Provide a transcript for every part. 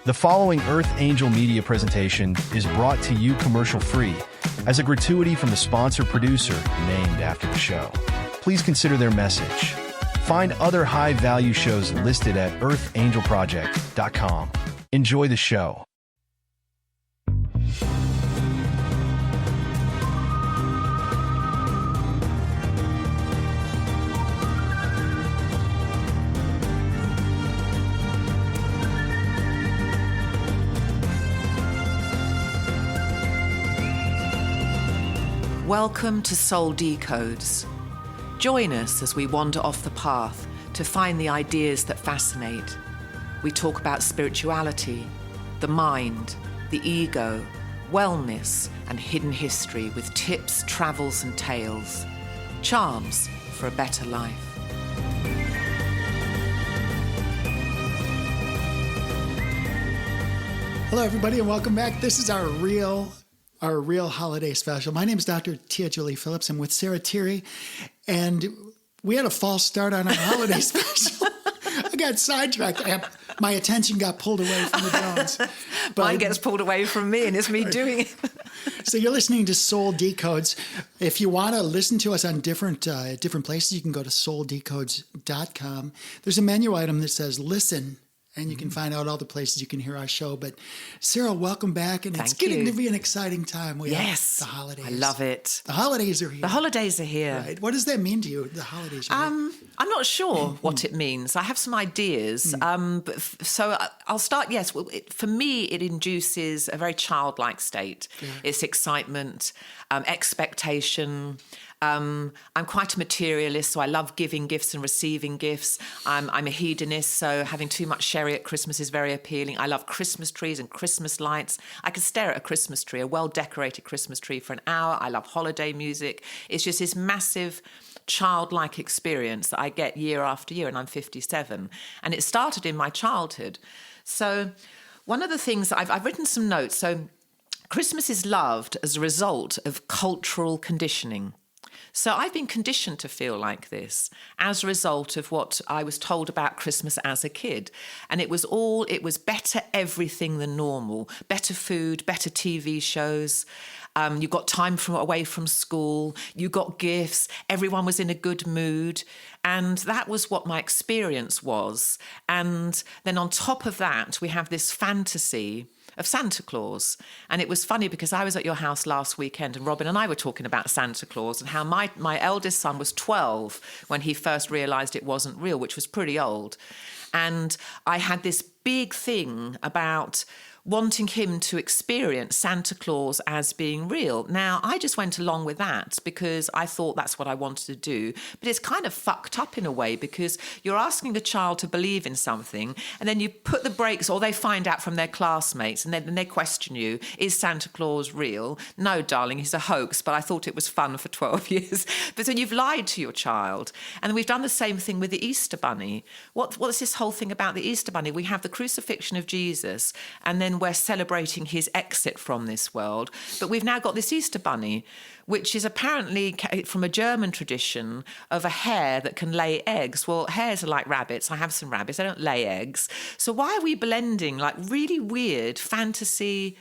The following Earth Angel Media presentation is brought to you commercial-free as a gratuity from the sponsor producer named after the show. Please consider their message. Find other high-value shows listed at earthangelproject.com. Enjoy the show. Welcome to Soul Decodes. Join us as we wander off the path to find the ideas that fascinate. We talk about spirituality, the mind, the ego, wellness, and hidden history with tips, travels, and tales. Charms for a better life. Hello, everybody, and welcome back. This is our real holiday special. My name is Dr. Jolie Phillips. I'm with Sarah Tirri, and we had a false start on our holiday special. I got sidetracked. My attention got pulled away from the drones. Mine gets pulled away from me, and it's me doing it. So you're listening to Soul Decodes. If you want to listen to us on different places, you can go to souldecodes.com. There's a menu item that says Listen, and you can find out all the places you can hear our show. But Sarah, welcome back. And it's getting to be an exciting time. We have the holidays. I love it. The holidays are here. The holidays are here. Right. What does that mean to you, the holidays are here? I'm not sure what it means. I have some ideas. So I'll start, yes. Well, for me, it induces a very childlike state. Yeah. It's excitement, expectation. I'm quite a materialist, so I love giving gifts and receiving gifts. I'm a hedonist, so having too much sherry at Christmas is very appealing. I love Christmas trees and Christmas lights. I can stare at a Christmas tree, a well-decorated Christmas tree for an hour. I love holiday music. It's just this massive childlike experience that I get year after year, and I'm 57. And it started in my childhood. So one of the things, I've written some notes. So Christmas is loved as a result of cultural conditioning. So I've been conditioned to feel like this as a result of what I was told about Christmas as a kid. And it was better everything than normal. Better food, better TV shows. You got time away from school. You got gifts. Everyone was in a good mood. And that was what my experience was. And then on top of that, we have this fantasy of Santa Claus. And it was funny because I was at your house last weekend and Robin and I were talking about Santa Claus and how my eldest son was 12 when he first realised it wasn't real, which was pretty old. And I had this big thing about wanting him to experience Santa Claus as being real. Now, I just went along with that because I thought that's what I wanted to do. But it's kind of fucked up in a way because you're asking a child to believe in something and then you put the brakes, or they find out from their classmates and then they question you, is Santa Claus real? No, darling, he's a hoax, but I thought it was fun for 12 years. But then you've lied to your child. And we've done the same thing with the Easter Bunny. What's this whole thing about the Easter Bunny? We have the crucifixion of Jesus, and then we're celebrating his exit from this world. But we've now got this Easter Bunny, which is apparently from a German tradition of a hare that can lay eggs. Well, hares are like rabbits. I have some rabbits. They don't lay eggs. So why are we blending like really weird fantasy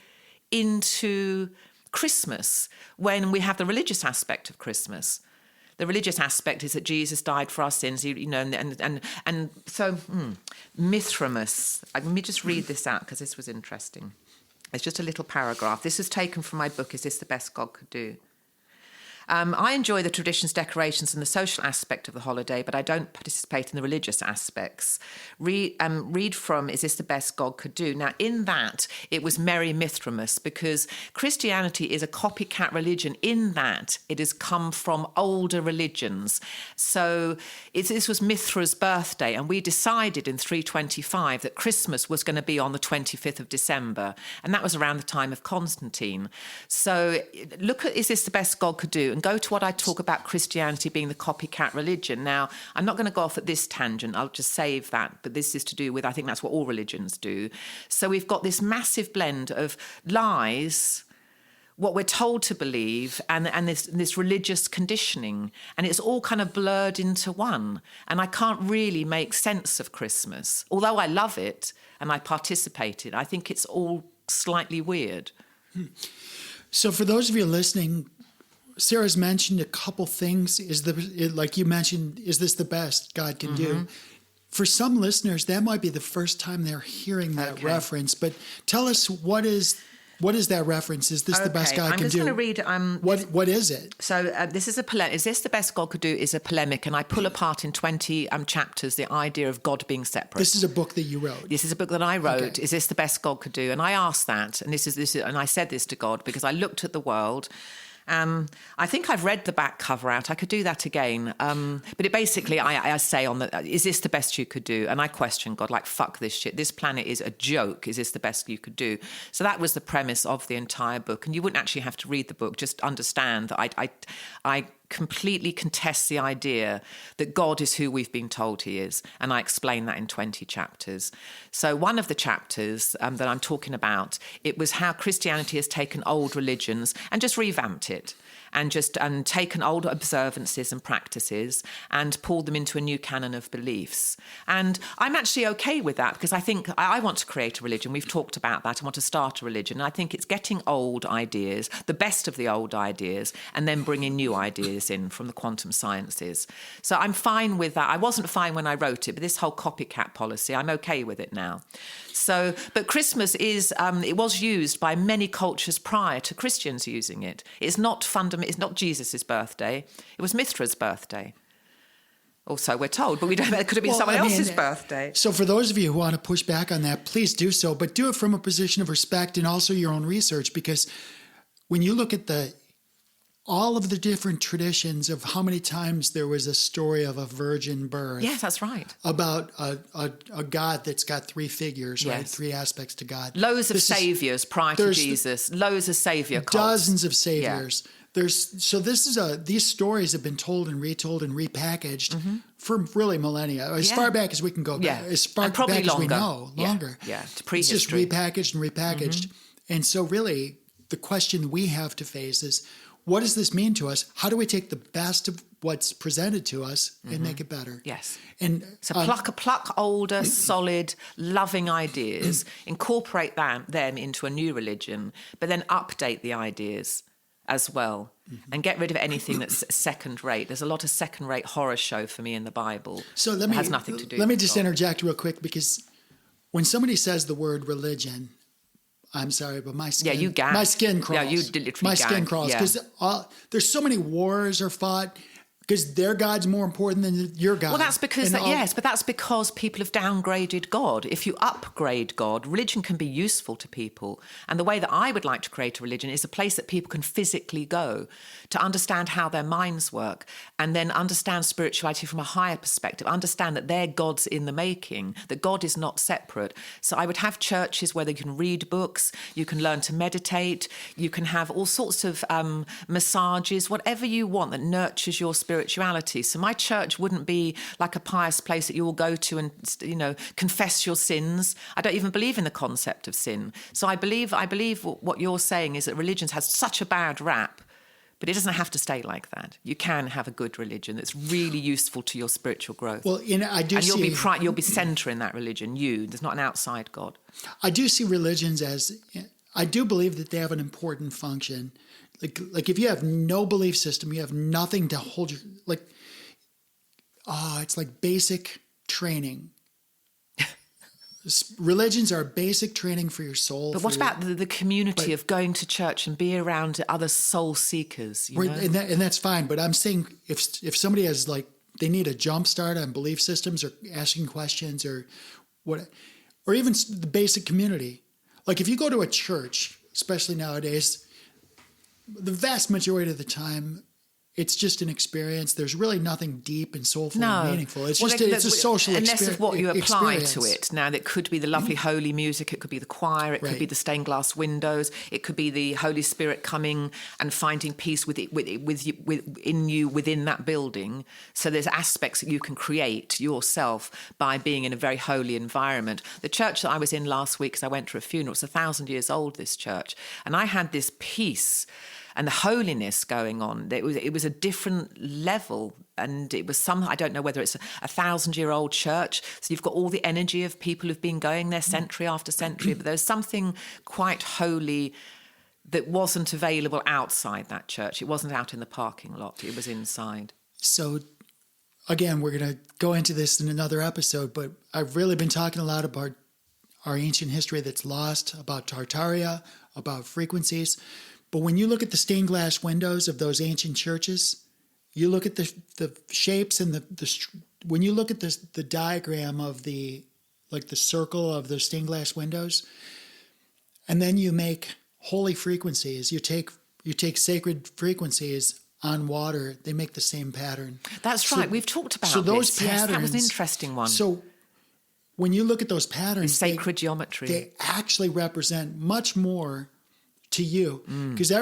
into Christmas when we have the religious aspect of Christmas? The religious aspect is that Jesus died for our sins, and so Mithramus. Let me just read this out because this was interesting. It's just a little paragraph. This is taken from my book, Is This the Best God Could Do? I enjoy the traditions, decorations, and the social aspect of the holiday, but I don't participate in the religious aspects. Read from Is This the Best God Could Do? Now, in that, it was Merry Mithramus, because Christianity is a copycat religion in that it has come from older religions. So this was Mithra's birthday, and we decided in 325 that Christmas was going to be on the 25th of December, and that was around the time of Constantine. So look at Is This the Best God Could Do? And go to what I talk about Christianity being the copycat religion. Now, I'm not going to go off at this tangent. I'll just save that. But this is to do with, I think that's what all religions do. So we've got this massive blend of lies what we're told to believe and this religious conditioning, and it's all kind of blurred into one. And I can't really make sense of Christmas. Although I love it and I participate in it, I think it's all slightly weird. So for those of you listening, Sarah's mentioned a couple things. Like you mentioned, is this the best God can do? For some listeners, that might be the first time they're hearing that reference. But tell us, what is that reference? Is this the best God can do? I'm just going to read. What is it? So this is a polemic. Is this the best God could do? Is a polemic, and I pull apart in 20 chapters the idea of God being separate. This is a book that you wrote. This is a book that I wrote. Okay. Is this the best God could do? And I asked that, and this is, and I said this to God because I looked at the world. I think I've read the back cover out. I could do that again. But it basically, I say is this the best you could do? And I question God, like, fuck this shit. This planet is a joke. Is this the best you could do? So that was the premise of the entire book. And you wouldn't actually have to read the book. Just understand that I completely contest the idea that God is who we've been told he is. And I explain that in 20 chapters. So one of the chapters that I'm talking about, it was how Christianity has taken old religions and just revamped it. And taken old observances and practices and pulled them into a new canon of beliefs. And I'm actually okay with that because I think I want to create a religion. We've talked about that. I want to start a religion. And I think it's getting old ideas, the best of the old ideas, and then bringing new ideas in from the quantum sciences. So I'm fine with that. I wasn't fine when I wrote it, but this whole copycat policy, I'm okay with it now. So, but Christmas is, it was used by many cultures prior to Christians using it. It's not fundamental. It's not Jesus' birthday. It was Mithra's birthday. Also, we're told, but we don't know. It could have been someone else's birthday. So for those of you who want to push back on that, please do so, but do it from a position of respect and also your own research, because when you look at all of the different traditions of how many times there was a story of a virgin birth. Yes, that's right. About a God that's got three figures, yes. Right? Three aspects to God. Loads of saviors prior to Jesus. Loads of savior cults. Dozens of saviors. Yeah. These stories have been told and retold and repackaged for really millennia, as far back as we can go back, as far back longer. As we know, longer. Yeah, to prehistory. It's just repackaged and repackaged. And so really, the question we have to face is, what does this mean to us? How do we take the best of what's presented to us and make it better? Yes. And so pluck older, solid, loving ideas, incorporate them into a new religion, but then update the ideas as well, and get rid of anything that's second rate. There's a lot of second rate horror show for me in the Bible. So it has nothing to do. Let me just interject real quick, because when somebody says the word religion, I'm sorry, but my skin, you gag. My skin crawls. Yeah, you literally my skin crawls because there's so many wars are fought. Because their God's more important than your God. Well, that's because, but that's because people have downgraded God. If you upgrade God, religion can be useful to people. And the way that I would like to create a religion is a place that people can physically go to understand how their minds work, and then understand spirituality from a higher perspective, understand that they're God's in the making, that God is not separate. So I would have churches where you can read books, you can learn to meditate, you can have all sorts of massages, whatever you want that nurtures your spirituality. So my church wouldn't be like a pious place that you will go to and, confess your sins. I don't even believe in the concept of sin. So I believe what you're saying is that religions has such a bad rap, but it doesn't have to stay like that. You can have a good religion that's really useful to your spiritual growth. Well, I do see... And you'll be center in that religion. There's not an outside God. I do see religions as... I do believe that they have an important function. Like if you have no belief system, you have nothing to hold you... it's like basic training. Religions are basic training for your soul. But what about the community of going to church and be around other soul seekers? You know? And that's fine. But I'm saying if somebody has they need a jump start on belief systems or asking questions or what, or even the basic community. Like if you go to a church, especially nowadays, the vast majority of the time, it's just an experience. There's really nothing deep and soulful and meaningful. It's just it's a social experience. Unless of what you apply to it. Now, that could be the lovely holy music. It could be the choir. It could be the stained glass windows. It could be the Holy Spirit coming and finding peace within you within that building. So there's aspects that you can create yourself by being in a very holy environment. The church that I was in last week, because I went to a funeral, it's 1,000 years old, this church, and I had this peace and the holiness going on. It was a different level, and it was I don't know whether it's a 1,000-year-old church, so you've got all the energy of people who've been going there century after century, but there's something quite holy that wasn't available outside that church. It wasn't out in the parking lot, it was inside. So again, we're going to go into this in another episode, but I've really been talking a lot about our ancient history that's lost, about Tartaria, about frequencies. But when you look at the stained glass windows of those ancient churches, you look at the shapes and when you look at the diagram of the circle of the stained glass windows, and then you make holy frequencies. You take sacred frequencies on water. They make the same pattern. That's right. We've talked about those this. patterns. Yes, that was an interesting one. So when you look at those patterns, the sacred geometry, they actually represent much more to you, because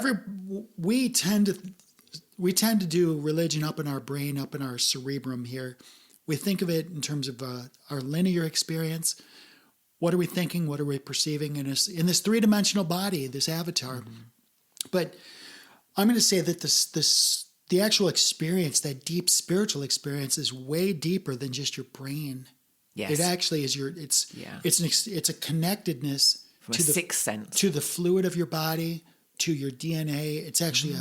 we tend to do religion up in our brain, up in our cerebrum here. We think of it in terms of our linear experience. What are we thinking? What are we perceiving in this three-dimensional body, this avatar? Mm-hmm. But I'm going to say that the actual experience, that deep spiritual experience, is way deeper than just your brain. Yes, it actually is it's a connectedness. From a sixth sense. To the fluid of your body, to your DNA. It's actually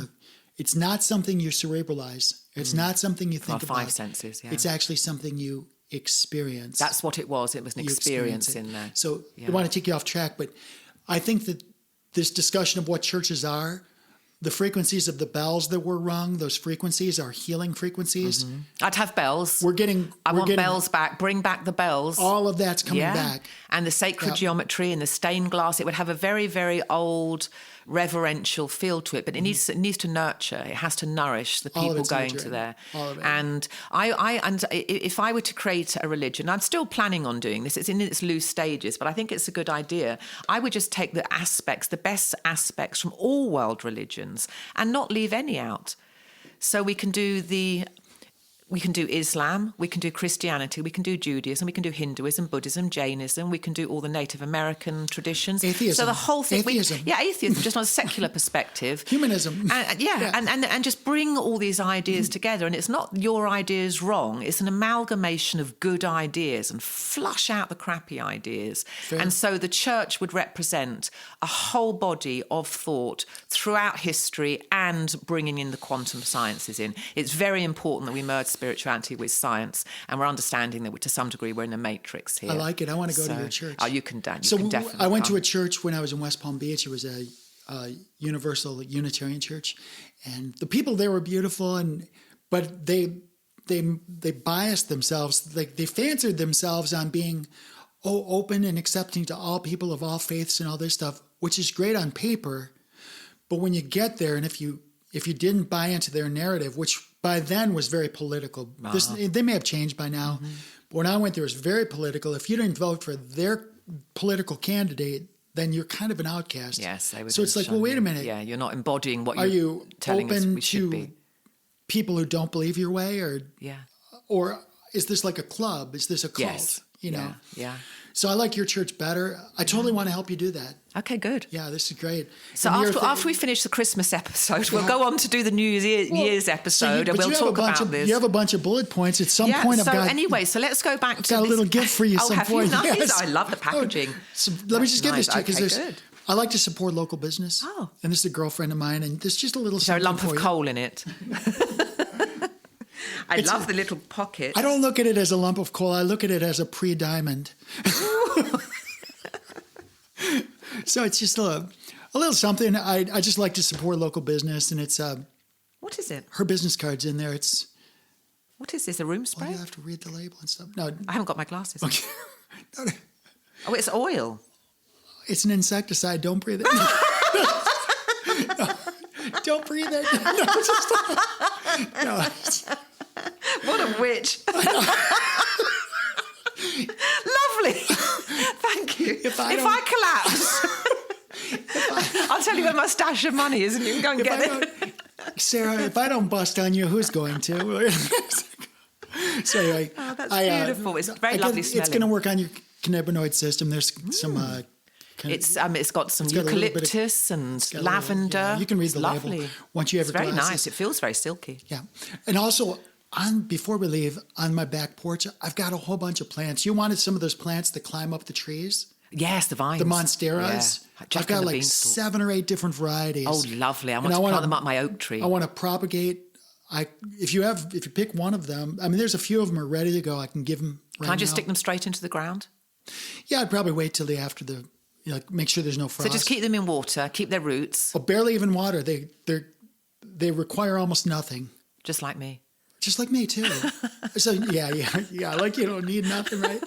it's not something you cerebralize. It's not something you think about. 5 senses, yeah. It's actually something you experience. That's what it was. It was an experience in there. So I want to take you off track, but I think that this discussion of what churches are, the frequencies of the bells that were rung, those frequencies are healing frequencies. Mm-hmm. I'd have bells. I want bells back. Bring back the bells. All of that's coming back. And the sacred geometry and the stained glass. It would have a very, very old reverential feel to it, but it needs to nurture. It has to nourish the people going to there. And if I were to create a religion, I'm still planning on doing this. It's in its loose stages, but I think it's a good idea. I would just take the best aspects from all world religions and not leave any out. So we can do Islam, we can do Christianity, we can do Judaism, we can do Hinduism, Buddhism, Jainism, we can do all the Native American traditions. Atheism. So the whole thing. Atheism, just on a secular perspective. Humanism. And just bring all these ideas together. And it's not your ideas wrong, it's an amalgamation of good ideas and flush out the crappy ideas. Fair. And so the church would represent a whole body of thought throughout history and bringing in the quantum sciences in. It's very important that we merge spirituality with science, and we're understanding that to some degree we're in a matrix here. I like it. I want to go to your church. Oh, you can definitely. I went to a church when I was in West Palm Beach. It was a universal Unitarian church, and the people there were beautiful, but they biased themselves, like they fancied themselves on being open and accepting to all people of all faiths and all this stuff, which is great on paper, but when you get there, and if you didn't buy into their narrative, which by then was very political. They may have changed by now. Mm-hmm. But when I went there, it was very political. If you didn't vote for their political candidate, then you're kind of an outcast. Yes, they would. So it's like, well, wait a minute. Yeah, you're not embodying what you're telling us we should be. People who don't believe your way, or is this like a club? Is this a cult? Yes. You know? Yeah. So I like your church better. I totally want to help you do that. Okay, good. Yeah, this is great. So after we finish the Christmas episode, we'll go on to do the New Year's episode, and we'll talk about this. You have a bunch of bullet points. At some point, so let's go back to this. Got a little gift for you. Have point. You? Nice. Yes. I love the packaging. So let me just give this to you, because good. I like to support local business. Oh. And this is a girlfriend of mine, and there's just a little. Is there a lump of coal in it? I love the little pocket. I don't look at it as a lump of coal. I look at it as a pre-diamond. So it's just a little something. I just like to support local business, and it's what is it? Her business card's in there. What is this? A room spray? Well, you have to read the label and stuff. No, I haven't got my glasses. Okay. Oh, it's oil. It's an insecticide. Don't breathe it. No, don't breathe it. No, No. What a witch. Lovely. Thank you. If I collapse, I'll tell you where my stash of money is and you can go and get it. Sarah, if I don't bust on you, who's going to? So anyway, that's beautiful. It's very lovely smelling. It's going to work on your cannabinoid system. There's some... it's got some eucalyptus and lavender. You can read the label once you have your glasses. It's very nice. It feels very silky. Yeah. And also, before we leave, on my back porch, I've got a whole bunch of plants. You wanted some of those plants that climb up the trees? Yes, the vines. The monsteras. Yeah. I've got like 7 or 8 different varieties. Oh, lovely. I want to plant them up my oak tree. I want to propagate. If you pick one of them, I mean, there's a few of them are ready to go. I can give them right now. Can I just stick them straight into the ground? Yeah, I'd probably wait till after make sure there's no frost. So just keep them in water, keep their roots. Well, barely even water. They require almost nothing. Just like me. Just like me too. So yeah. Like you don't need nothing, right?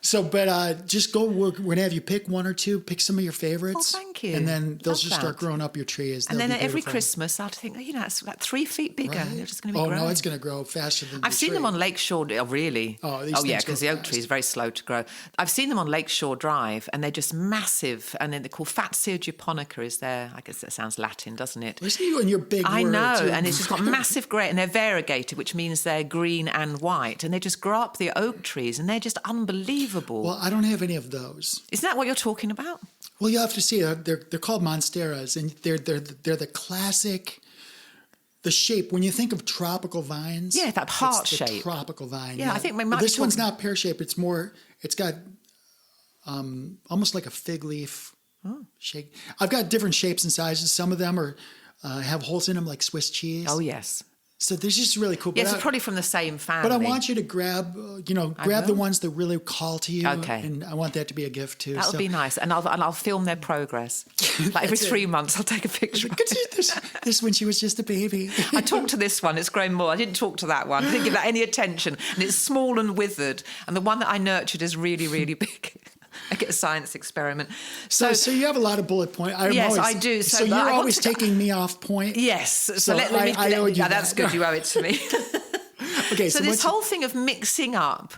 So, but just go. We're gonna have you pick 1 or 2. Pick some of your favorites. Oh, thank you. And then they'll just start growing up your trees. And then every Christmas, I'll think, it's about 3 feet bigger. Right. They're just going to be growing. Oh no, it's going to grow faster than. I've seen them on Lakeshore. Oh, really? Oh yeah, because the oak tree is very slow to grow. I've seen them on Lakeshore Drive, and they're just massive. And then they're called Fatsia japonica. Is there? I guess that sounds Latin, doesn't it? Listen to you and your big words. I know, and it's just got massive grey, and they're variegated, which means they're green and white, and they just grow up the oak trees, and they're just unbelievable. Well, I don't have any of those. Isn't that what you're talking about? Well, you have to see. They're called monsteras, and they're the classic. The shape, when you think of tropical vines, that heart shape. Tropical vine. Yeah, I think we might. This one's not pear shaped. It's more. It's got almost like a fig leaf shape. I've got different shapes and sizes. Some of them are have holes in them, like Swiss cheese. Oh yes. So this is really cool. Yes, it's probably from the same family. But I want you to grab the ones that really call to you. Okay. And I want that to be a gift too. That'll be nice, and I'll film their progress. Like every 3 months, I'll take a picture. This when she was just a baby. I talked to this one. It's grown more. I didn't talk to that one. I didn't give that any attention, and it's small and withered. And the one that I nurtured is really, really big. I get a science experiment. So you have a lot of bullet points. Yes, I do. So you're always taking me off point. Yes. So let me. That's good. You owe it to me. Okay. So this whole thing of mixing up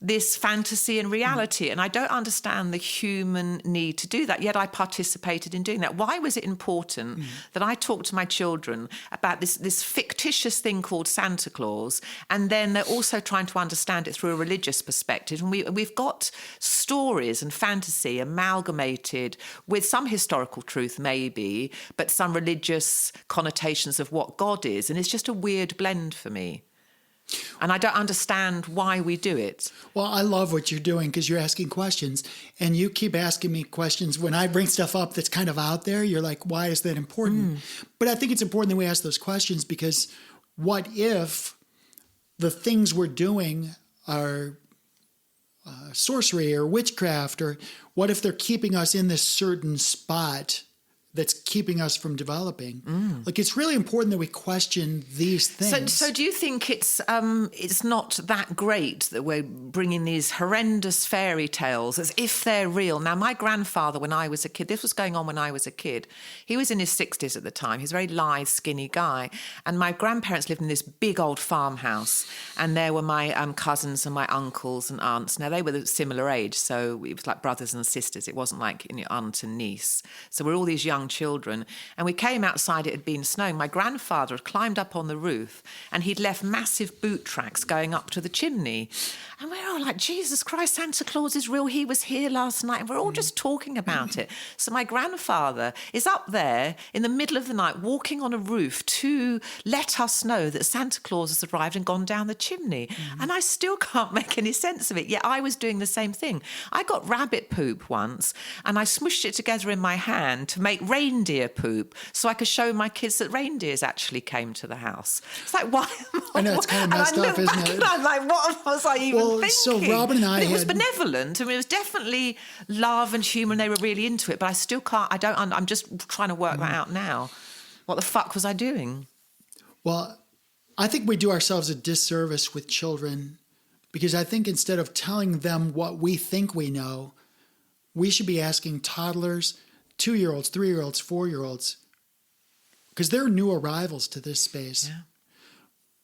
this fantasy and reality, and I don't understand the human need to do that, yet I participated in doing that. Why was it important that I talked to my children about this fictitious thing called Santa Claus, and then they're also trying to understand it through a religious perspective? And we've got stories and fantasy amalgamated with some historical truth maybe, but some religious connotations of what God is, and it's just a weird blend for me. And I don't understand why we do it. Well, I love what you're doing because you're asking questions, and you keep asking me questions. When I bring stuff up that's kind of out there, you're like, why is that important? But I think it's important that we ask those questions because what if the things we're doing are sorcery or witchcraft, or what if they're keeping us in this certain spot that's keeping us from developing? Like, it's really important that we question these things. So do you think it's not that great that we're bringing these horrendous fairy tales as if they're real? Now, my grandfather, when I was a kid, this was going on when I was a kid. He was in his 60s at the time. He's a very lithe, skinny guy. And my grandparents lived in this big old farmhouse. And there were my cousins and my uncles and aunts. Now, they were the similar age, so it was like brothers and sisters. It wasn't like aunt and niece. So we're all these young children, and we came outside. It had been snowing. My grandfather had climbed up on the roof, and he'd left massive boot tracks going up to the chimney. And we're all like, Jesus Christ, Santa Claus is real. He was here last night. And we're all just talking about it. So my grandfather is up there in the middle of the night walking on a roof to let us know that Santa Claus has arrived and gone down the chimney. And I still can't make any sense of it. Yet I was doing the same thing. I got rabbit poop once, and I smushed it together in my hand to make reindeer poop so I could show my kids that reindeers actually came to the house. It's like, why? I know, it's kind of messed up, isn't it? And I'm like, what was I even thinking? So Robin and I it was benevolent. I mean, it was definitely love and humour, and they were really into it, but I still can't, I'm just trying to work that out now. What the fuck was I doing? Well, I think we do ourselves a disservice with children, because I think instead of telling them what we think we know, we should be asking toddlers, 2-year-olds, 3-year-olds, 4-year-olds, because they're new arrivals to this space. Yeah.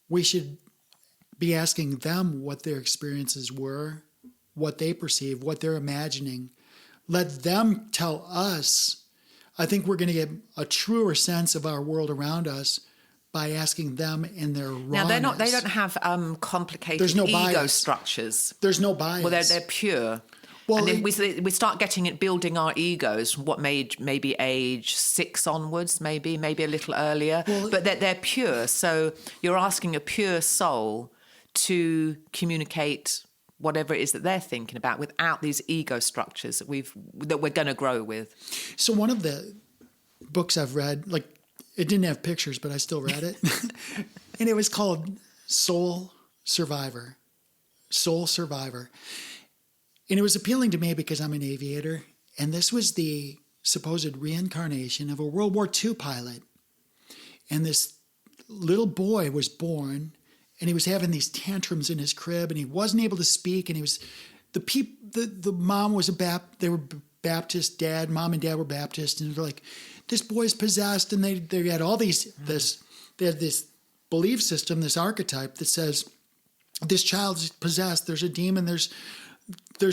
we should be asking them what their experiences were, what they perceive, what they're imagining. Let them tell us. I think we're going to get a truer sense of our world around us by asking them in their wrongness. Now they don't have complicated There's no ego bias. structures. There's no bias. Well, they're pure. Well, and then we start building our egos from what maybe age 6 onwards, maybe a little earlier. Well, but they're pure. So you're asking a pure soul to communicate whatever it is that they're thinking about without these ego structures that we're going to grow with. So one of the books I've read, like, it didn't have pictures, but I still read it. And it was called Soul Survivor. Soul Survivor. And it was appealing to me because I'm an aviator. And this was the supposed reincarnation of a World War II pilot. And this little boy was born, and he was having these tantrums in his crib, and he wasn't able to speak. And he was, the mom was they were Baptist, mom and dad were Baptist, and they're like, this boy's possessed. And they had all these, they had this belief system, this archetype that says, this child's possessed, there's a demon, there's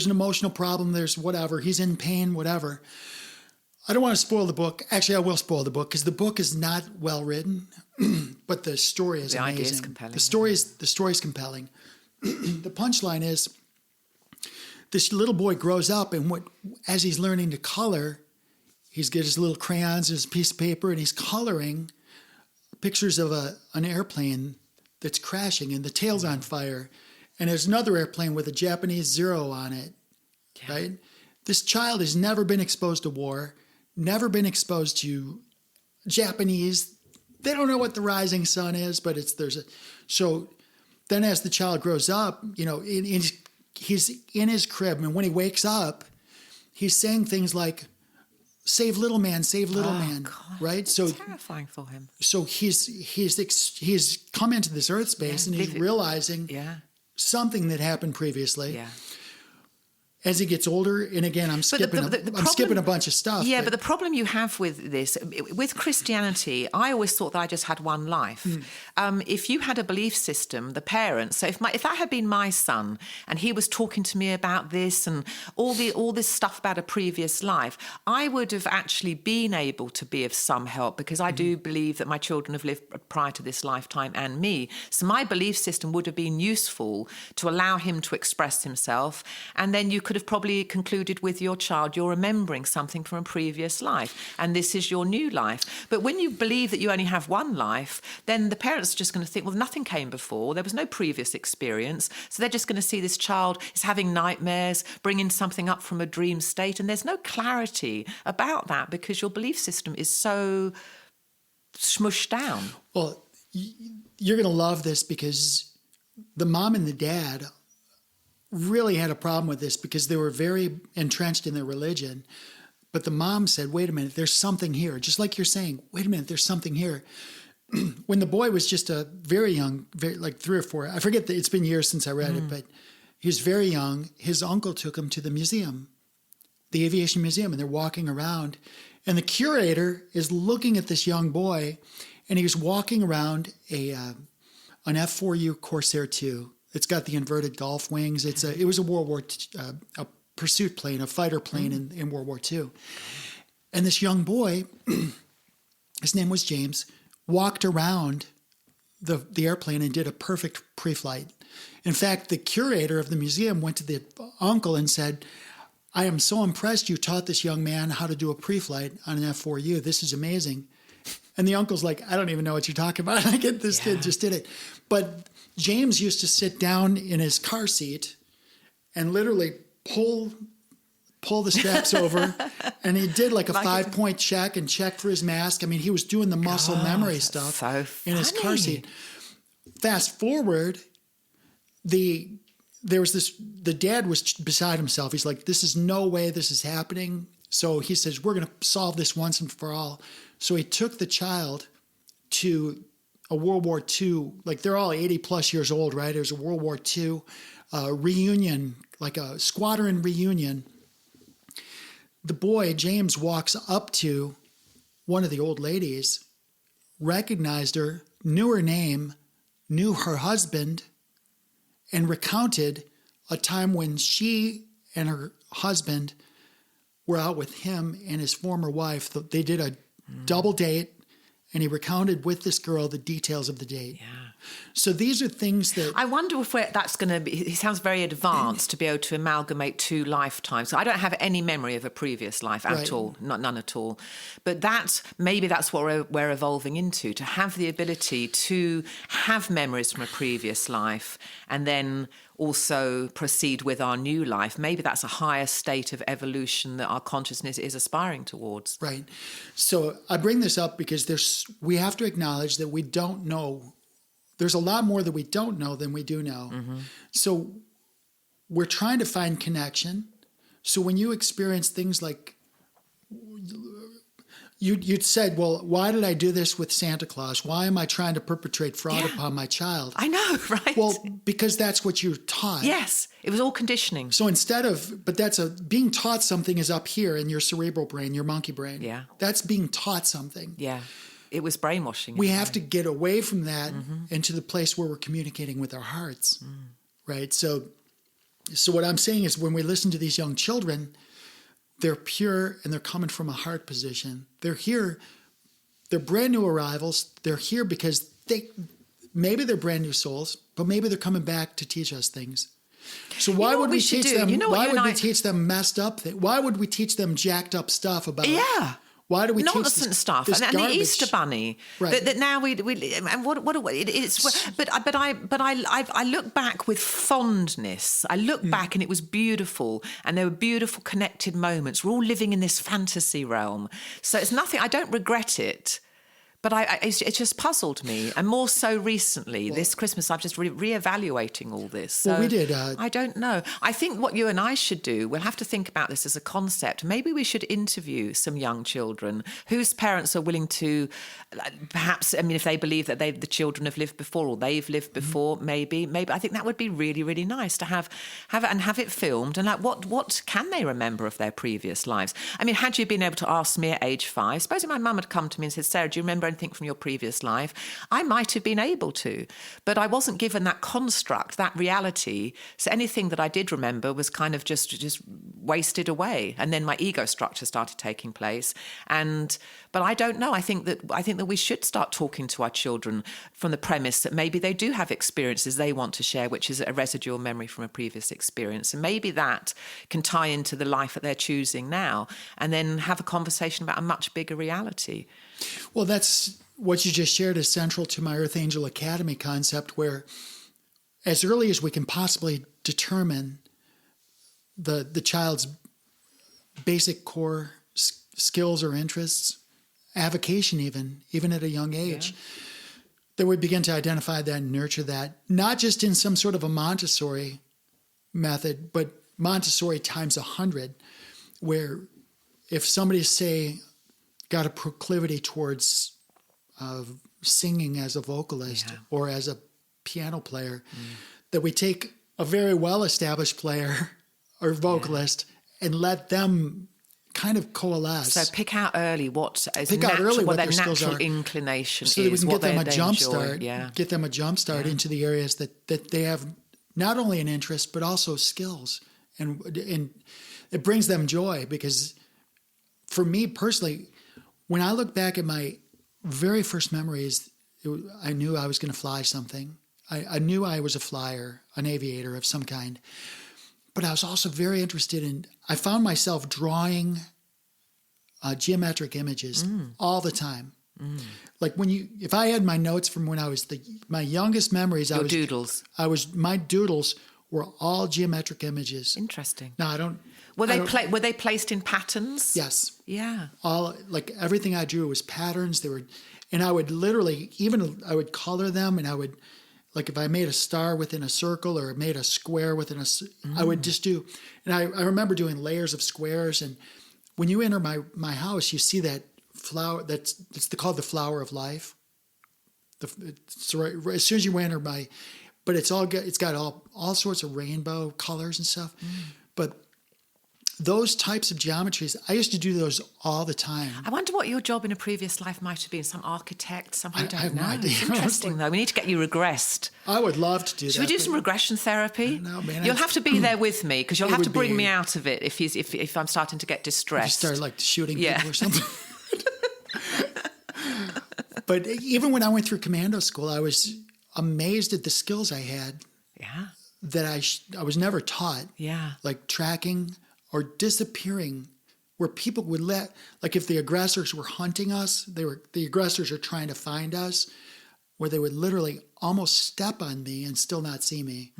an emotional problem, there's whatever, he's in pain, whatever. I don't want to spoil the book. Actually, I will spoil the book because the book is not well written, but the story is amazing. The idea is compelling. The story is compelling. The punchline is this little boy grows up, and as he's learning to color, he's got his little crayons, his piece of paper, and he's coloring pictures of an airplane that's crashing, and the tail's on fire. And there's another airplane with a Japanese zero on it, right? This child has never been exposed to war, never been exposed to Japanese. They don't know what the rising sun is, but so then as the child grows up, he's in his crib, and when he wakes up, he's saying things like, save little man, God, right? So terrifying for him. So he's come into this earth space, and he's realizing something that happened previously. Yeah. As he gets older, and again, I'm skipping a bunch of stuff. Yeah, but the problem you have with this, with Christianity, I always thought that I just had one life. If you had a belief system, the parents, so if that had been my son and he was talking to me about this and all this stuff about a previous life, I would have actually been able to be of some help because I do believe that my children have lived prior to this lifetime and me. So my belief system would have been useful to allow him to express himself, and then you could have probably concluded with your child, you're remembering something from a previous life, and this is your new life. But when you believe that you only have one life, then the parents are just going to think, well, nothing came before, there was no previous experience, so they're just going to see this child is having nightmares, bringing something up from a dream state, and there's no clarity about that because your belief system is so smushed down. Well, you're going to love this because the mom and the dad really had a problem with this because they were very entrenched in their religion. But the mom said, wait a minute, there's something here. Just like you're saying, wait a minute, there's something here. When the boy was just a very young, like 3 or 4, I forget, it's been years since I read it, but he was very young. His uncle took him to the museum, the aviation museum, and they're walking around. And the curator is looking at this young boy, and he was walking around an F4U Corsair II. It's got the inverted Gulf wings. It was a World War a pursuit plane, a fighter plane in World War II. And this young boy, his name was James, walked around the airplane and did a perfect pre-flight. In fact, the curator of the museum went to the uncle and said, I am so impressed you taught this young man how to do a pre-flight on an F4U. This is amazing. And the uncle's like, I don't even know what you're talking about. I get this kid just did it. But James used to sit down in his car seat and literally pull the straps over, and he did like a 5-point check and check for his mask. I mean, he was doing the muscle memory stuff in his car seat. Fast forward, the dad was beside himself. He's like, this is no way this is happening. So he says, we're going to solve this once and for all. So he took the child to a World War II, like they're all 80 plus years old, right? There's a World War II reunion, like a squadron reunion. The boy, James, walks up to one of the old ladies, recognized her, knew her name, knew her husband and recounted a time when she and her husband were out with him and his former wife. They did a double date, and he recounted with this girl the details of the date. Yeah. So these are things that... I wonder if that's going to be... He sounds very advanced to be able to amalgamate 2 lifetimes. I don't have any memory of a previous life at all, none at all. But maybe that's what we're evolving into, to have the ability to have memories from a previous life and then also proceed with our new life. Maybe that's a higher state of evolution that our consciousness is aspiring towards. Right. So I bring this up because we have to acknowledge that we don't know. There's a lot more that we don't know than we do know. Mm-hmm. So we're trying to find connection. So when you experience things like, you'd said, well, why did I do this with Santa Claus? Why am I trying to perpetrate fraud upon my child? I know, right? Well, because that's what you're taught. Yes, it was all conditioning. So being taught something is up here in your cerebral brain, your monkey brain. Yeah. That's being taught something. Yeah. It was brainwashing. We have to get away from that into the place where we're communicating with our hearts, right? So what I'm saying is when we listen to these young children, they're pure and they're coming from a heart position. They're here. They're brand new arrivals. They're here because maybe they're brand new souls, but maybe they're coming back to teach us things. So why would we teach them? Why would we teach them messed up things? Why would we teach them jacked up stuff about? Yeah. Why do we nonsense teach this stuff this and the Easter Bunny? Right. That now we and what it's but I look back with fondness. I look back and it was beautiful, and there were beautiful connected moments. We're all living in this fantasy realm, so it's nothing. I don't regret it. But it just puzzled me, and more so recently, this Christmas, I'm just reevaluating all this. So well, we did. I don't know. I think what you and I should do, we'll have to think about this as a concept. Maybe we should interview some young children whose parents are willing to, perhaps, I mean, if they believe that the children have lived before or they've lived before, maybe. I think that would be really, really nice to have it filmed. And what can they remember of their previous lives? I mean, had you been able to ask me at age 5, supposing my mum had come to me and said, Sarah, do you remember anything from your previous life? I might have been able to, but I wasn't given that construct, that reality. So anything that I did remember was kind of just wasted away, and then my ego structure started taking place. But I don't know. I think that we should start talking to our children from the premise that maybe they do have experiences they want to share, which is a residual memory from a previous experience, and maybe that can tie into the life that they're choosing now, and then have a conversation about a much bigger reality. Well, that's what you just shared is central to my Earth Angel Academy concept, where as early as we can possibly determine the child's basic core skills or interests, avocation even at a young age, that we begin to identify that and nurture that, not just in some sort of a Montessori method, but Montessori times 100, where if somebody, say, got a proclivity towards singing as a vocalist or as a piano player, that we take a very well-established player or vocalist and let them kind of coalesce. So pick out early what their natural inclination so that we can get them a jump start. Get them a jump start into the areas that they have not only an interest but also skills, and it brings them joy. Because for me personally, when I look back at my very first memories, I knew I was going to fly something. I knew I was a flyer, an aviator of some kind. But I was also very interested I found myself drawing geometric images all the time. Like if I had my notes from when I was my youngest memories, doodles. My doodles were all geometric images. Interesting. No, I don't. Were they placed in patterns? Yes. Yeah. Everything I drew was patterns. And I would literally I would color them, and I would, like if I made a star within a circle or made a square within I would just do, and I remember doing layers of squares. And when you enter my house, you see that flower it's called the flower of life. As soon as you enter but it's got all sorts of rainbow colors and stuff. But those types of geometries, I used to do those all the time. I wonder what your job in a previous life might have been. Some architect, something I don't have know. no idea. It's interesting, though. We need to get you regressed. I would love to do that. Should we do some regression therapy? No, man. You'll have to be there with me because you'll It have to would bring be- me out of it if I'm starting to get You distressed. start like shooting Yeah. people or something. But even when I went through commando school, I was amazed at the skills I had Yeah. that I was never taught. Yeah. Like tracking or disappearing, where people would like if the aggressors were hunting us, the aggressors are trying to find us, where they would literally almost step on me and still not see me.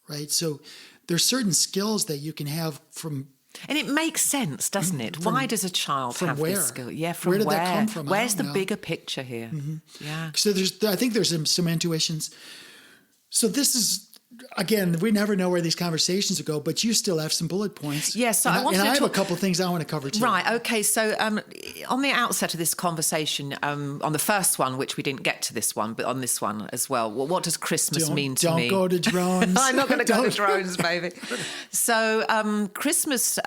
Right? So there's certain skills that you can have from. And it makes sense, doesn't it? Why does a child from have where? this skill? Yeah, from Where did that come from? I Where's the don't know. bigger picture here? Yeah. So I think there's some intuitions. So this is, again, we never know where these conversations will go, but you still have some bullet points. Yes, so and I wanted to have talk- a couple of things I want to cover too. Right, okay, so on the outset of this conversation, on the first one, which we didn't get to this one, but on this one as well, what does Christmas mean to me? Don't go to drones. I'm not going to go to drones, baby. So Christmas,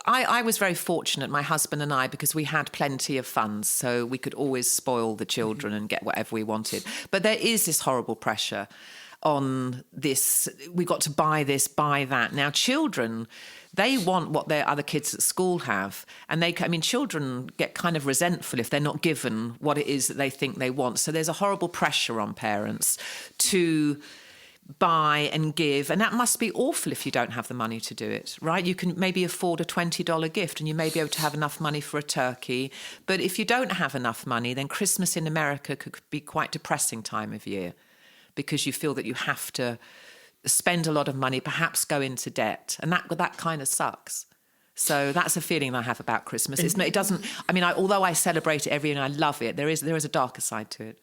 I was very fortunate, my husband and I, because we had plenty of funds, so we could always spoil the children and get whatever we wanted. But there is this horrible pressure on this. We got to buy this, buy that. Now, children, they want what their other kids at school have. And children get kind of resentful if they're not given what it is that they think they want. So there's a horrible pressure on parents to buy and give, and that must be awful if you don't have the money to do it, right? You can maybe afford a $20 gift and you may be able to have enough money for a turkey, but if you don't have enough money, then Christmas in America could be quite depressing time of year because you feel that you have to spend a lot of money, perhaps go into debt, and that kind of sucks. So that's a feeling I have about Christmas. It doesn't, although I celebrate it every year and I love it, there is a darker side to it.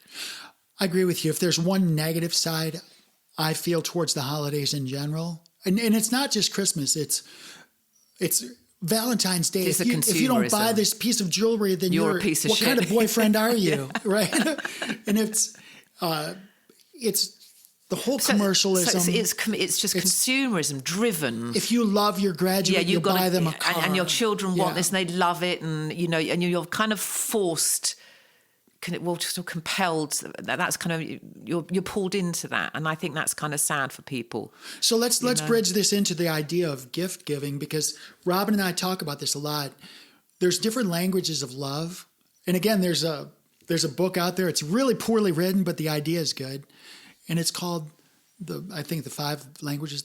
I agree with you. If there's one negative side I feel towards the holidays in general, and it's not just Christmas, it's Valentine's Day. It's If you don't buy consumerism. this piece of jewelry, then You're a piece of what shit. kind of boyfriend are you, right? And it's the whole commercialism. So it's just consumerism driven. If you love your graduate, you buy them a car. And your children want Yeah. this and they love it, and and you're kind of forced, just compelled. That's kind of you're pulled into that, and I think that's kind of sad for people. So let's bridge this into the idea of gift giving, because Robin and I talk about this a lot. There's different languages of love, and again, there's a book out there. It's really poorly written, but the idea is good, and it's called the 5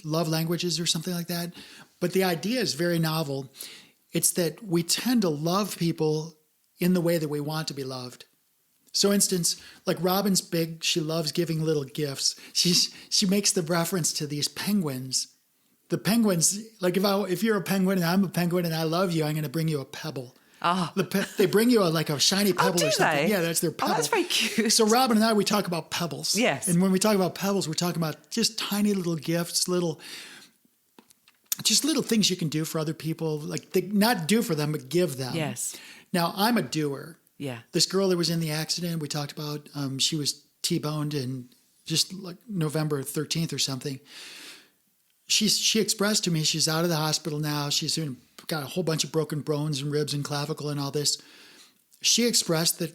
love languages or something like that. But the idea is very novel. It's that we tend to love people in the way that we want to be loved. So, instance, like Robin's big, she loves giving little gifts. She makes the reference to these penguins. The penguins, like if you're a penguin and I'm a penguin and I love you, I'm going to bring you a pebble. Oh. They bring you a shiny pebble do or something. they? Yeah, that's their pebble. Oh, that's very cute. So Robin and I, we talk about pebbles. Yes. And when we talk about pebbles, we're talking about just tiny little gifts, little things you can do for other people. Not do for them, but give them. Yes. Now, I'm a doer. Yeah. This girl that was in the accident we talked about, she was T-boned in just like November 13th or something. She expressed to me, she's out of the hospital now. She's got a whole bunch of broken bones and ribs and clavicle and all this. She expressed that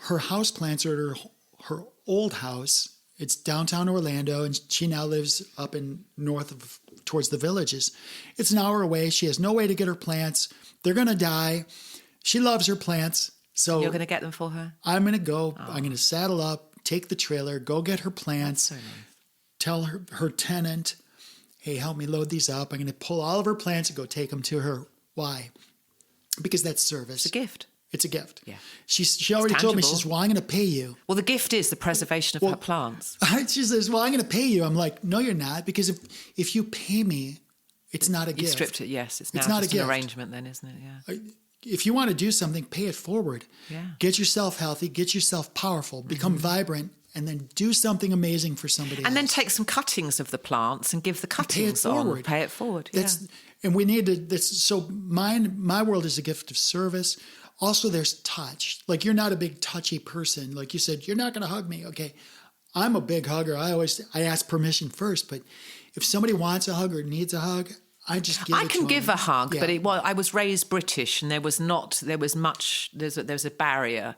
her houseplants are at her old house. It's downtown Orlando, and she now lives up in towards the Villages. It's an hour away. She has no way to get her plants. They're going to die. She loves her plants. So You're going to get them for her? I'm going to go. I'm going to saddle up, take the trailer, go get her plants, So nice. tell her tenant, hey, help me load these up. I'm going to pull all of her plants and go take them to her. Why? Because that's service. It's a gift. It's a gift. Yeah. She already told me, she tangible. says, well, I'm going to pay you. Well, the gift is the preservation of her plants. She says, well, I'm going to pay you. I'm like, no, you're not. Because if you pay me, it's not a You gift. stripped it, yes. It's now It's not just a an gift. arrangement then, isn't it? Yeah. If you want to do something, pay it forward. Yeah. Get yourself healthy, get yourself powerful, become vibrant, and then do something amazing for somebody else. And then take some cuttings of the plants and give the cuttings forward. on. Pay it forward. And we need to. So my world is a gift of service. Also, there's touch. Like, you're not a big touchy person. Like you said, you're not going to hug me. Okay, I'm a big hugger. I ask permission first. But if somebody wants a hug or needs a hug, I just give I it can to give them. a hug, Yeah. but I was raised British, and there was a barrier.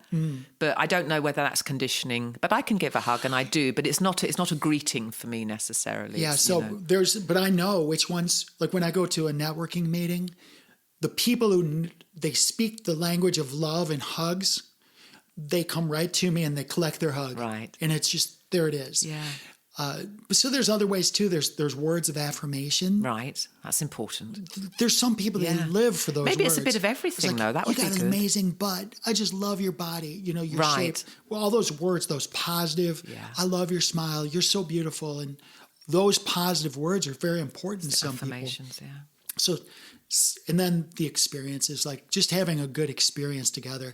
But I don't know whether that's conditioning. But I can give a hug, and I do. But it's not a greeting for me necessarily. Yeah, It's, so but I know which ones, like when I go to a networking meeting, the people who they speak the language of love and hugs, they come right to me and they collect their hug. Right. And it's just, there it is. Yeah. So there's other ways too. There's words of affirmation. Right. That's important. There's some people that live for those Maybe words. it's a bit of everything, It's though. That would be You got good. an amazing butt. I just love your body. You know, your Right. shape. Well, all those words, those positive. Yeah. I love your smile. You're so beautiful. And those positive words are very important to some people. Affirmations, yeah. So, and then the experiences, like just having a good experience together.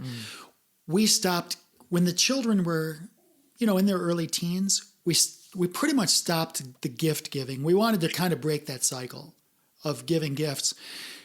We stopped when the children were, in their early teens. We pretty much stopped the gift giving. We wanted to kind of break that cycle of giving gifts.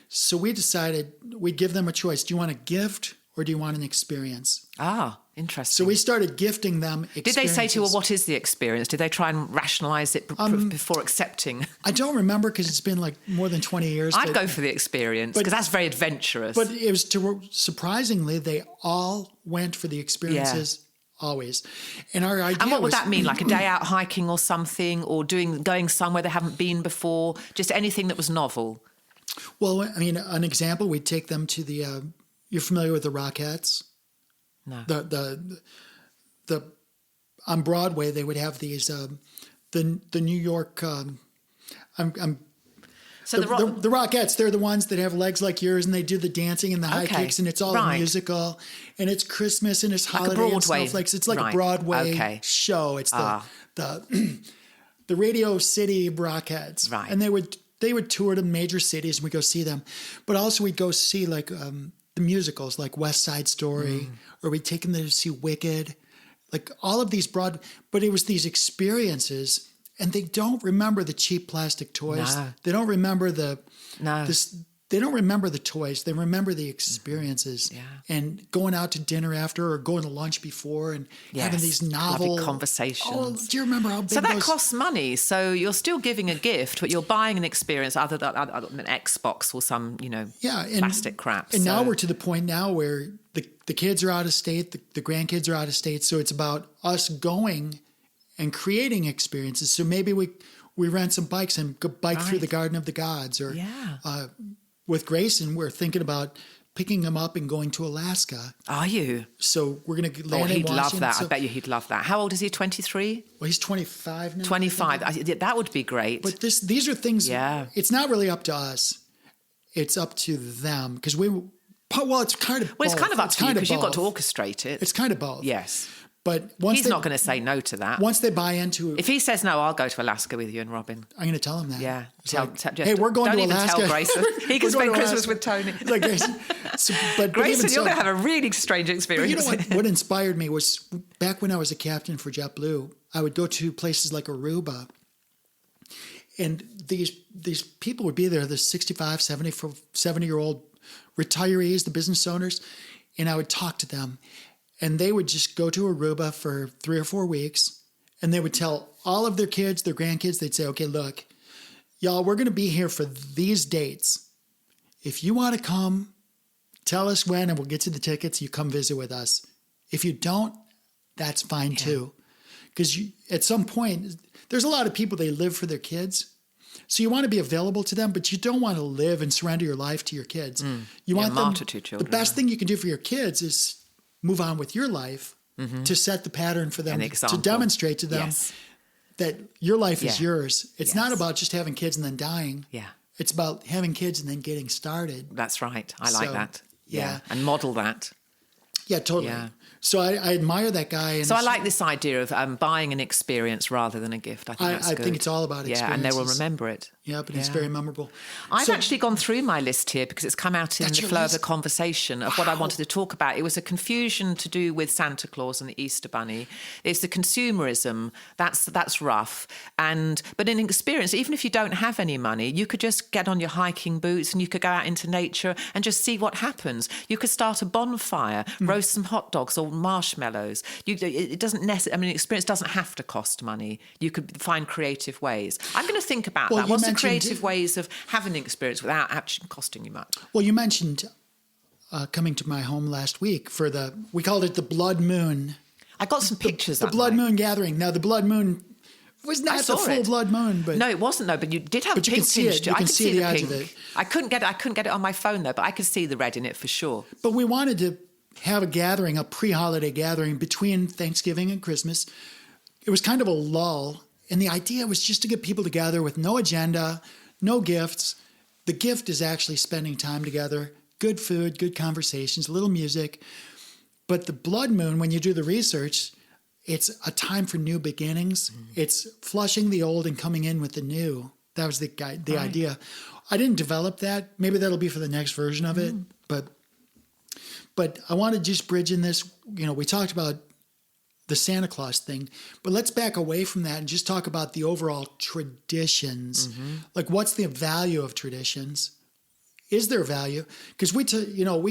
So we decided we'd give them a choice. Do you want a gift or do you want an experience? Ah, interesting. So we started gifting them experiences. Did they say to you, well, what is the experience? Did they try and rationalise it before accepting? I don't remember because it's been like more than 20 years. I'd go for the experience because that's very adventurous. But it was surprisingly, they all went for the experiences. Always. And our idea and what would was, that mean? Like a day out hiking or something, or going somewhere they haven't been before? Just anything that was novel? Well, I mean, an example, we'd take them to the, you're familiar with the Rockettes? No. The on Broadway, they would have these, the New York, So the Rockettes, they're the ones that have legs like yours and they do the dancing and the high kicks and it's all a musical and it's Christmas and it's holiday and snowflakes. It's like a Broadway show. It's the Radio City Rockettes. Right. And they would tour to major cities and we'd go see them. But also we'd go see like the musicals like West Side Story or we'd take them to see Wicked. Like all of these but it was these experiences. And they don't remember the cheap plastic toys. No. They don't remember they don't remember the toys. They remember the experiences and going out to dinner after or going to lunch before and having these novel lovely conversations. Oh, do you remember how big So that those... costs money. So you're still giving a gift, but you're buying an experience other than an Xbox or some, plastic crap. And now we're to the point now where the kids are out of state, the grandkids are out of state. So it's about us going and creating experiences. So maybe we rent some bikes and go bike through the Garden of the Gods. Or with Grayson, we're thinking about picking him up and going to Alaska. Are you? So we're going to land in he'd Washington. love that. So, I bet you he'd love that. How old is he, 23? well, he's 25 now. 25. That would be great. But these are things, it's not really up to us. It's up to them. Because it's kind of both. Well, it's kind of up to you because you've got to both. orchestrate it. It's kind of both. Yes. But he's not going to say no to that. Once they buy into it. If he says no, I'll go to Alaska with you and Robin. I'm going to tell him that. Yeah. Hey, we're going to Alaska. Don't even tell Grayson. He can spend Christmas with Tony. Like Grayson. But Grayson, you're going to have a really strange experience. But you know what inspired me was back when I was a captain for JetBlue, I would go to places like Aruba. And these people would be there, the 65, 70-year-old retirees, the business owners, and I would talk to them. And they would just go to Aruba for 3 or 4 weeks, and they would tell all of their kids, their grandkids, they'd say, okay, look, y'all, we're going to be here for these dates. If you want to come, tell us when, and we'll get you the tickets. You come visit with us. If you don't, that's fine too. Because at some point, there's a lot of people, they live for their kids. So you want to be available to them, but you don't want to live and surrender your life to your kids. You want them, the best thing you can do for your kids is move on with your life to set the pattern for them, to demonstrate to them that your life is yours. It's not about just having kids and then dying. Yeah. It's about having kids and then getting started. That's right. I like that. Yeah. And model that. Yeah, totally. Yeah. So I admire that guy. And so I like this idea of buying an experience rather than a gift. I think that's good. I think it's all about experiences. Yeah, and they will remember it. Yeah, but it's very memorable. I've actually gone through my list here because it's come out in the flow of the conversation of what I wanted to talk about. It was a confusion to do with Santa Claus and the Easter Bunny. It's the consumerism. That's rough. But in experience, even if you don't have any money, you could just get on your hiking boots and you could go out into nature and just see what happens. You could start a bonfire, roast some hot dogs or marshmallows. It doesn't necessarily. I mean, experience doesn't have to cost money. You could find creative ways. I'm going to think about that. What's a creative ways of having an experience without actually costing you much. Well, you mentioned coming to my home last week for we called it the Blood Moon. I got some pictures. The Blood Moon gathering. Now, the Blood Moon was not the full blood moon, but no, it wasn't though. But you did have a pink tinge to it. I could see the edge of it. I couldn't get it on my phone though, but I could see the red in it for sure. But we wanted to have a pre-holiday gathering between Thanksgiving and Christmas. It was kind of a lull, and the idea was just to get people together with no agenda, no gifts. The gift is actually spending time together, good food, good conversations, a little music. But the Blood Moon, when you do the research, it's a time for new beginnings. Mm-hmm. It's flushing the old and coming in with the new. That was the idea. I didn't develop that. Maybe that'll be for the next version of it. But I want to just bridge in this. We talked about the Santa Claus thing, but let's back away from that and just talk about the overall traditions. Mm-hmm. Like, what's the value of traditions? Is there value? Because we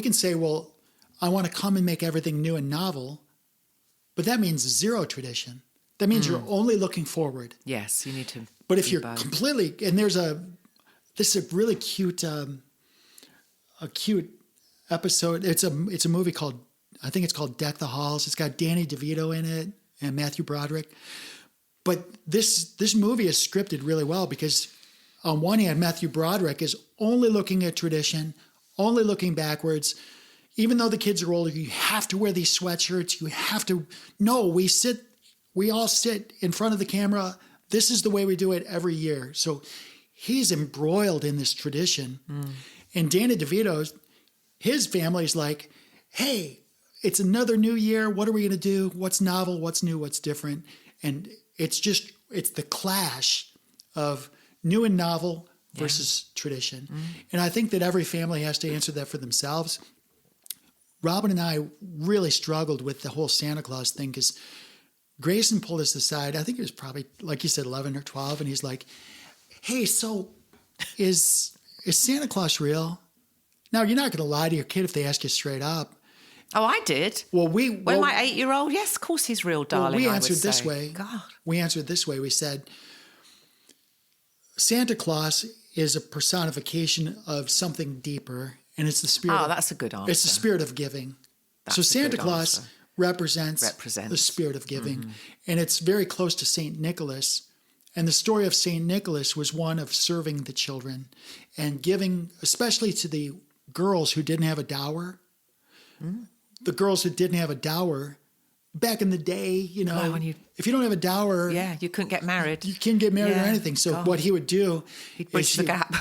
can say, well, I want to come and make everything new and novel. But that means zero tradition. That means you're only looking forward. Yes, you need to. But if you're completely, and this is a really cute, episode. It's a movie called, I think it's called Deck the Halls. It's got Danny DeVito in it and Matthew Broderick. But this movie is scripted really well because on one hand, Matthew Broderick is only looking at tradition, only looking backwards. Even though the kids are older, you have to wear these sweatshirts. You have to, we all sit in front of the camera. This is the way we do it every year. So he's embroiled in this tradition. Mm. And Danny DeVito, his family's like, hey, it's another new year. What are we going to do? What's novel? What's new? What's different? And it's the clash of new and novel versus tradition. Mm. And I think that every family has to answer that for themselves. Robin and I really struggled with the whole Santa Claus thing because Grayson pulled us aside. I think it was probably, like you said, 11 or 12. And he's like, hey, so is Santa Claus real? Now, you're not going to lie to your kid if they ask you straight up. Oh, I did. Well, when my 8-year-old, yes, of course he's real, darling. Well, we answered this way. God. We answered this way. We said, Santa Claus is a personification of something deeper. And it's the spirit. Oh, that's a good answer. It's the spirit of giving. So Santa Claus represents the spirit of giving. Mm-hmm. And it's very close to St. Nicholas. And the story of St. Nicholas was one of serving the children and giving, especially to the girls who didn't have a dower. Mm-hmm. The girls who didn't have a dower, back in the day, if you don't have a dower. Yeah, you couldn't get married. You couldn't get married or anything. So what he would do. He'd bridge the gap.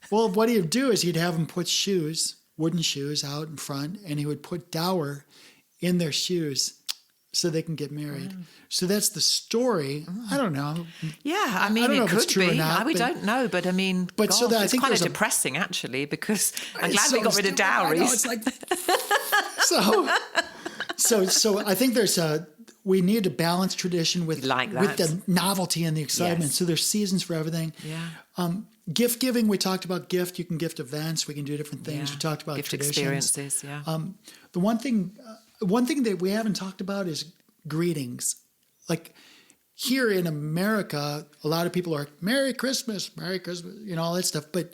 Well, what he would do is he'd have them put wooden shoes out in front, and he would put dower in their shoes so they can get married. Mm. So that's the story. Mm. I don't know. Yeah, I mean, it could be. We don't know, but I mean, it's kind of depressing, actually, because I'm glad we got rid of dowries. I know, it's like, so I think we need to balance tradition with the novelty and the excitement. Yes. So there's seasons for everything. Yeah. Gift giving, we talked about gift. You can gift events. We can do different things. Yeah. We talked about gift traditions. Experiences, yeah. The one thing that we haven't talked about is greetings. Like here in America, a lot of people are like, Merry Christmas, all that stuff. But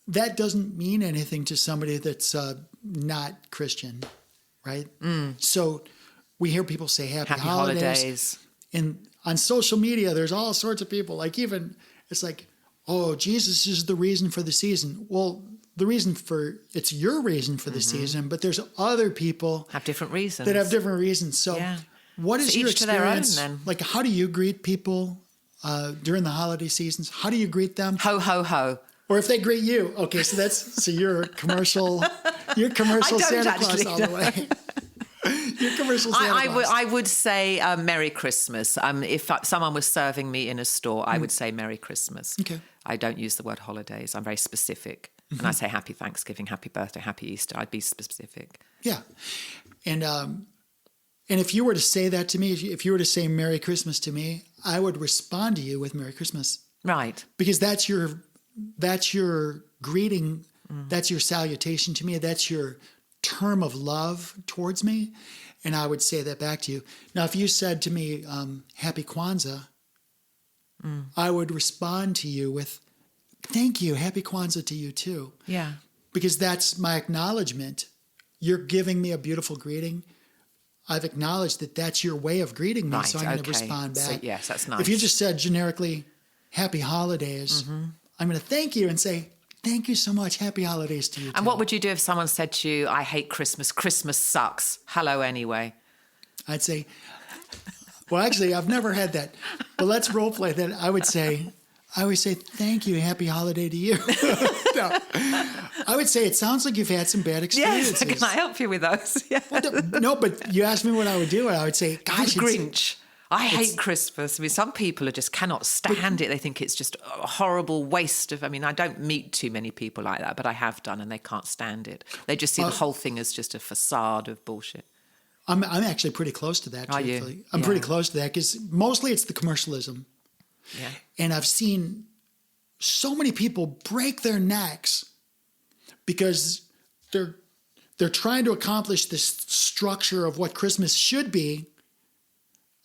that doesn't mean anything to somebody that's not Christian, right? Mm. So we hear people say Happy Holidays. And on social media, there's all sorts of people. Like it's like, oh, Jesus is the reason for the season. Well, it's your reason for the season, but there's other people have different reasons. That have different reasons. So what is your experience? To their own, then. Like, how do you greet people during the holiday seasons? How do you greet them? Ho, ho, ho. Or if they greet you. Okay, so you're commercial Santa Claus all the way. Your commercial Santa Claus. I would say Merry Christmas. If someone was serving me in a store, I would say Merry Christmas. Okay. I don't use the word holidays. I'm very specific. Mm-hmm. And I say Happy Thanksgiving, Happy Birthday, Happy Easter. I'd be specific. Yeah. And if you were to say that to me, if you were to say Merry Christmas to me, I would respond to you with Merry Christmas. Right. Because that's your greeting. Mm. That's your salutation to me. That's your term of love towards me. And I would say that back to you. Now, if you said to me, Happy Kwanzaa, I would respond to you with thank you. Happy Kwanzaa to you too. Yeah. Because that's my acknowledgement. You're giving me a beautiful greeting. I've acknowledged that that's your way of greeting me, Right, so I'm going to okay. respond back. So, yes, that's nice. If you just said generically, happy holidays, I'm going to thank you and say, thank you so much. Happy holidays to you too. And what would you do if someone said to you, I hate Christmas. Christmas sucks. Hello anyway. I'd say, well, actually, I've never had that. But let's role play that. I always say, thank you. Happy holiday to you. No. I would say, it sounds like you've had some bad experiences. Yes, can I help you with those? Yeah. Well, no, but you asked me what I would do, and I would say, gosh, The Grinch. I hate Christmas. I mean, some people just cannot stand it. They think it's just a horrible waste of... I mean, I don't meet too many people like that, but I have done, and they can't stand it. They just see the whole thing as just a facade of bullshit. I'm actually pretty close to that, truthfully. You? I'm Yeah. pretty close to that, because mostly it's the commercialism. Yeah. And I've seen so many people break their necks because they're trying to accomplish this structure of what Christmas should be,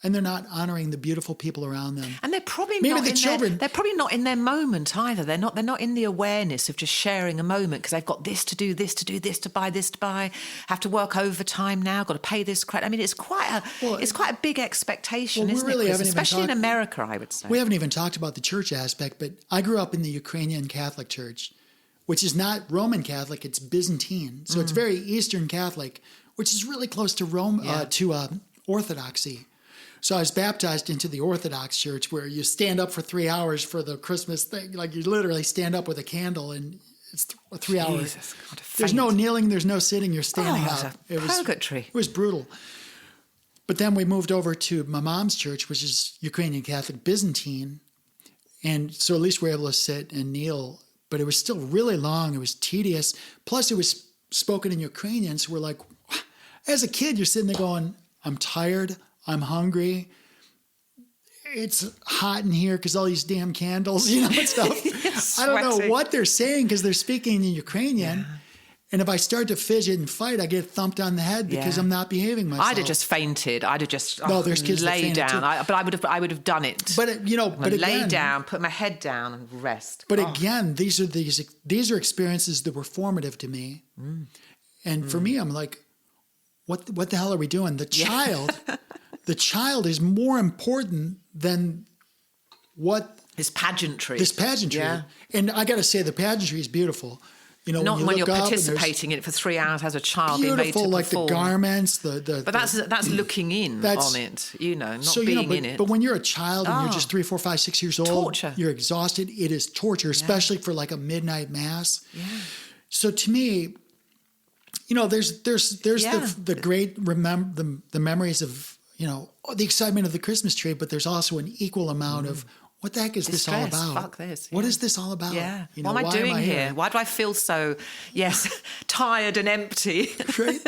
and they're not honoring the beautiful people around them. And they're probably Maybe not the in children. they're probably not in their moment either. They're not in the awareness of just sharing a moment because they've got this to do, this to do, this to buy, have to work overtime now, got to pay this credit. I mean, it's quite a big expectation, Well, we isn't really it? haven't even Especially in talked- America, I would say. We haven't even talked about the church aspect, but I grew up in the Ukrainian Catholic Church, which is not Roman Catholic, it's Byzantine. So it's very Eastern Catholic, which is really close to Orthodoxy. So I was baptized into the Orthodox Church, where you stand up for 3 hours for the Christmas thing. Like, you literally stand up with a candle, and it's 3 hours. Jesus, God, a There's no faint. kneeling, there's no sitting, you're standing it's up. a purgatory. It was brutal. But then we moved over to my mom's church, which is Ukrainian Catholic Byzantine. And so at least we were able to sit and kneel, but it was still really long. It was tedious. Plus it was spoken in Ukrainian. So we're like, as a kid, you're sitting there going, I'm tired. I'm hungry. It's hot in here because all these damn candles, and stuff. I don't know Sweating. what they're saying because they're speaking in Ukrainian. Yeah. And if I start to fidget and fight, I get thumped on the head because I'm not behaving myself. I'd have just fainted. I'd have just there's kids that lay fainted down. too. But I would have done it. But but lay again, down, put my head down, and rest. But again, these are experiences that were formative to me. And for me, I'm like, what the hell are we doing? The child is more important than what This pageantry. Yeah. And I got to say, the pageantry is beautiful. Not when you're look up participating in it for 3 hours as a child being made to beautiful, like perform. the garments, But that's looking in on it, not being in it. But when you're a child and you're just 3, 4, 5, 6 years old, Torture. You're exhausted. It is torture, especially for like a midnight mass. Yeah. So to me, there's the great the memories of the excitement of the Christmas tree, but there's also an equal amount of what the heck is this all about? Fuck this. What is this all about? Yeah. What am I doing here? Why do I feel so, tired and empty? Right.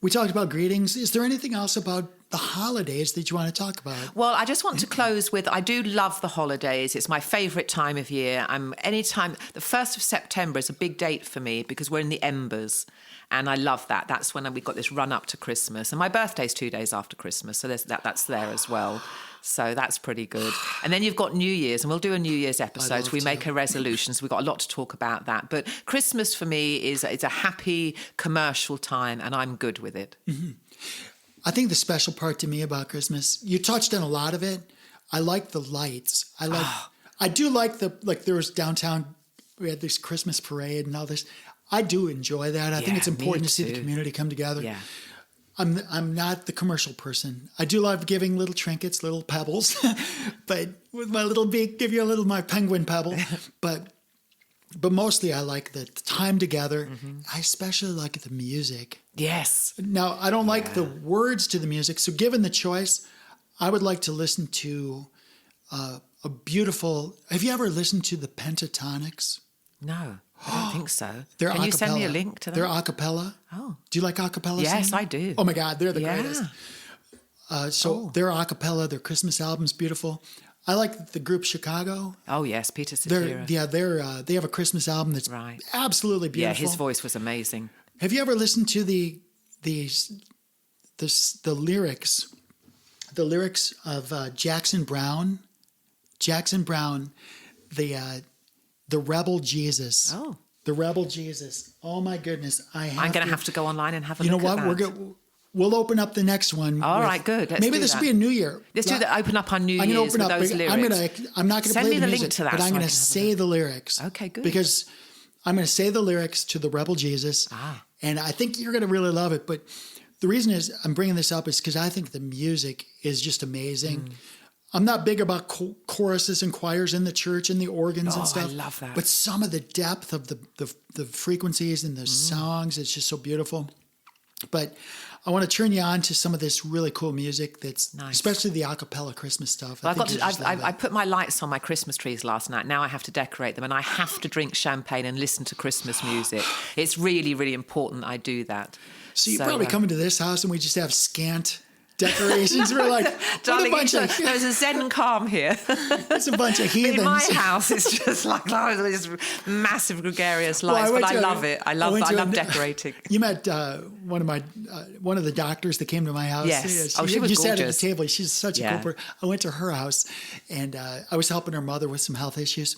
We talked about greetings. Is there anything else about the holidays that you want to talk about? Well, I just want to close with, I do love the holidays. It's my favourite time of year. The 1st of September is a big date for me because we're in the embers. And I love that. That's when we've got this run up to Christmas. And my birthday's 2 days after Christmas. So that's there as well. So that's pretty good. And then you've got New Year's, and we'll do a New Year's episode. We make a resolution. So we've got a lot to talk about that. But Christmas for me it's a happy commercial time, and I'm good with it. Mm-hmm. I think the special part to me about Christmas, you touched on a lot of it. I like the lights. I do like there was downtown, we had this Christmas parade and all this. I do enjoy that. I think it's important to see the community come together. Yeah. I'm not the commercial person. I do love giving little trinkets, little pebbles, but with my little beak, give you my penguin pebble. But mostly I like the time together. Mm-hmm. I especially like the music. Yes. Now, I don't like the words to the music. So given the choice, I would like to listen to a beautiful... Have you ever listened to the Pentatonics? No. I don't think so. They're Can you send me a link to them? They're a cappella. Oh. Do you like a cappella Yes, singing? I do. Oh my God, they're the greatest. They're a cappella. Their Christmas album's beautiful. I like the group Chicago. Oh yes, Peter Cetera. They have a Christmas album that's absolutely beautiful. Yeah, his voice was amazing. Have you ever listened to the lyrics? The lyrics of Jackson Browne Jackson Browne, the Rebel Jesus. Oh. The Rebel Jesus. Oh my goodness. I'm going to have to go online and have a look look at that. You know what? We'll open up the next one. All right, good. Maybe this will be a New Year. Let's do that. Open up on New Year's with those lyrics. I'm not going to play the music, link to that, but I'm going to say the lyrics. Okay, good. Because I'm going to say the lyrics to the Rebel Jesus, and I think you're going to really love it. But the reason is I'm bringing this up is because I think the music is just amazing. I'm not big about choruses and choirs in the church and the organs and stuff. I love that. But some of the depth of the frequencies and the songs, it's just so beautiful. But I want to turn you on to some of this really cool music that's especially the a cappella Christmas stuff. Well, I put my lights on my Christmas trees last night. Now I have to decorate them, and I have to drink champagne and listen to Christmas music. It's really, really important I do that. So you probably come into this house and we just have scant decorations. We're like, darling, there's a zen and calm here. It's a bunch of heathens. In my house, it's just like this massive gregarious lights, but I love it. I love decorating. You met one of the doctors that came to my house. Yes. She was you gorgeous. Sat at the table. She's such a cool person. I went to her house, and I was helping her mother with some health issues.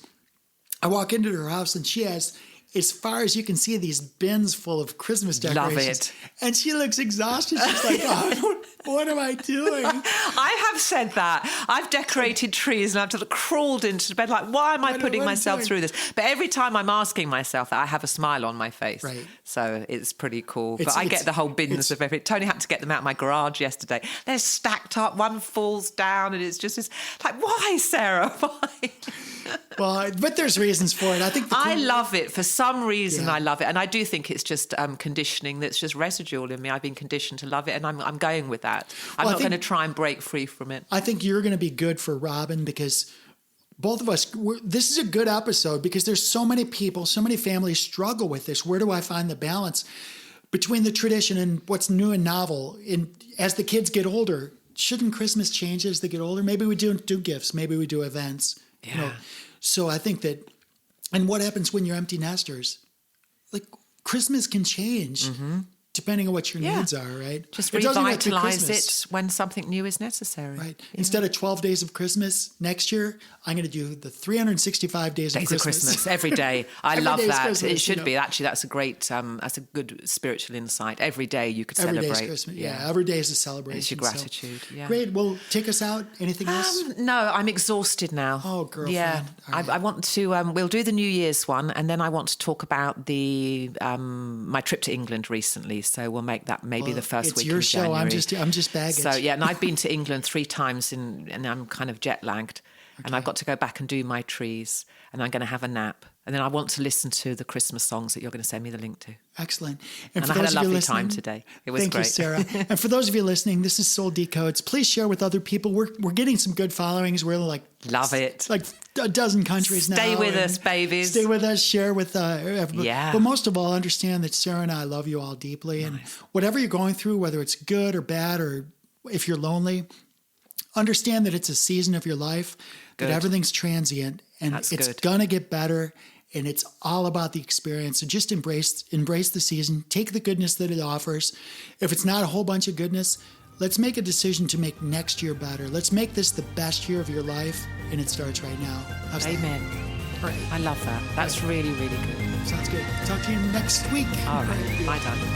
I walk into her house, and she has, as far as you can see, these bins full of Christmas decorations. Love it. And she looks exhausted. She's like, what am I doing? I have said that. I've decorated trees and I've sort of crawled into bed like, why am I putting myself through this? But every time I'm asking myself that, I have a smile on my face. Right. So it's pretty cool. But I get the whole bins of everything. Tony had to get them out of my garage yesterday. They're stacked up. One falls down and it's just this, like, why, Sarah? Why? Well, but there's reasons for it. I think I love it. For some reason, I love it. And I do think it's just conditioning that's just residual in me. I've been conditioned to love it, and I'm going with that. I'm not going to try and break free from it. I think you're going to be good for Robin because both of us, this is a good episode because there's so many people, so many families struggle with this. Where do I find the balance between the tradition and what's new and novel? And as the kids get older, shouldn't Christmas change as they get older? Maybe we do gifts. Maybe we do events. Yeah. You know? So I think that, and what happens when you're empty nesters? Like Christmas can change depending on what your needs are, right? Just revitalize it when something new is necessary. Right. Yeah. Instead of 12 days of Christmas next year, I'm going to do the 365 days of Christmas. Every day. I love that. Christmas, it should be. Actually, that's a great, that's a good spiritual insight. Every day you could celebrate. Every day is Christmas. Yeah. Every day is a celebration. It's your gratitude. So. Yeah. Great. Well, take us out. Anything else? No, I'm exhausted now. Oh, girlfriend. Yeah. Right. I want to, we'll do the New Year's one, and then I want to talk about my trip to England recently. So we'll make that maybe the first week in January. It's your show. I'm just baggage. So yeah, and I've been to England 3 times and I'm kind of jet lagged. Okay. And I've got to go back and do my trees, and I'm going to have a nap. And then I want to listen to the Christmas songs that you're going to send me the link to. Excellent. And I had a lovely time today. It was great. Thank you, Sarah. And for those of you listening, this is Soul Decodes. Please share with other people. We're getting some good followings. We're like... Love it. Like a dozen countries now. Stay with us, babies. Stay with us. Share with everybody. Yeah. But most of all, understand that Sarah and I love you all deeply. And whatever you're going through, whether it's good or bad, or if you're lonely, understand that it's a season of your life, that everything's transient, and it's going to get better. And it's all about the experience. So just embrace the season. Take the goodness that it offers. If it's not a whole bunch of goodness, let's make a decision to make next year better. Let's make this the best year of your life, and it starts right now. Amen. Right. I love that. That's really, really good. Sounds good. Talk to you next week. All right. Bye, darling.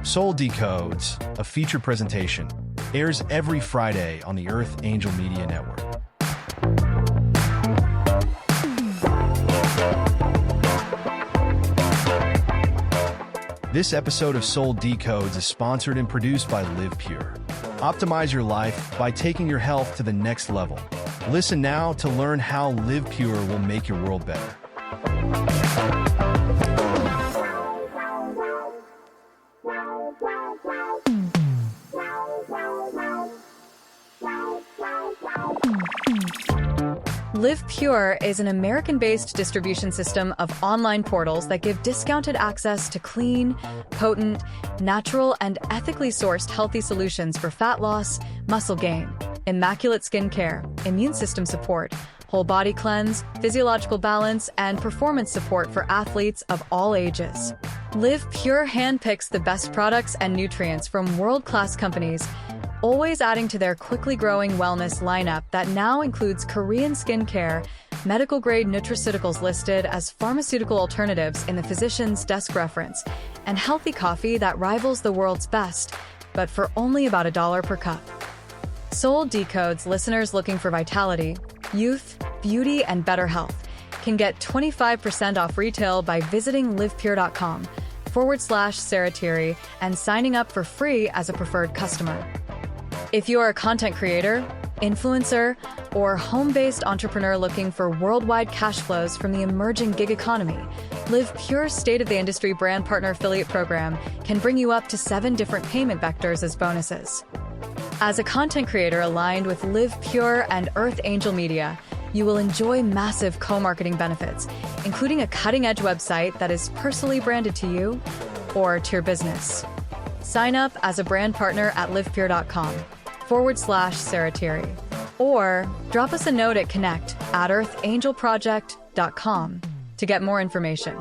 Soul Decodes, a feature presentation, airs every Friday on the Earth Angel Media Network. This episode of Soul Decodes is sponsored and produced by Live Pure. Optimize your life by taking your health to the next level. Listen now to learn how Live Pure will make your world better. Live Pure is an American-based distribution system of online portals that give discounted access to clean, potent, natural, and ethically sourced healthy solutions for fat loss, muscle gain, immaculate skin care, immune system support, whole body cleanse, physiological balance, and performance support for athletes of all ages. Live Pure handpicks the best products and nutrients from world-class companies, always adding to their quickly growing wellness lineup that now includes Korean skincare, medical-grade nutraceuticals listed as pharmaceutical alternatives in the physician's desk reference, and healthy coffee that rivals the world's best, but for only about $1 per cup. Soul Decodes listeners looking for vitality, youth, beauty, and better health can get 25% off retail by visiting livepure.com/Sarah Tirri and signing up for free as a preferred customer. If you are a content creator, influencer, or home-based entrepreneur looking for worldwide cash flows from the emerging gig economy, Live Pure's state-of-the-industry brand partner affiliate program can bring you up to 7 different payment vectors as bonuses. As a content creator aligned with Live Pure and Earth Angel Media, you will enjoy massive co-marketing benefits, including a cutting-edge website that is personally branded to you or to your business. Sign up as a brand partner at livepure.com/Sarah Tirri, or drop us a note at connect@earthangelproject.com to get more information.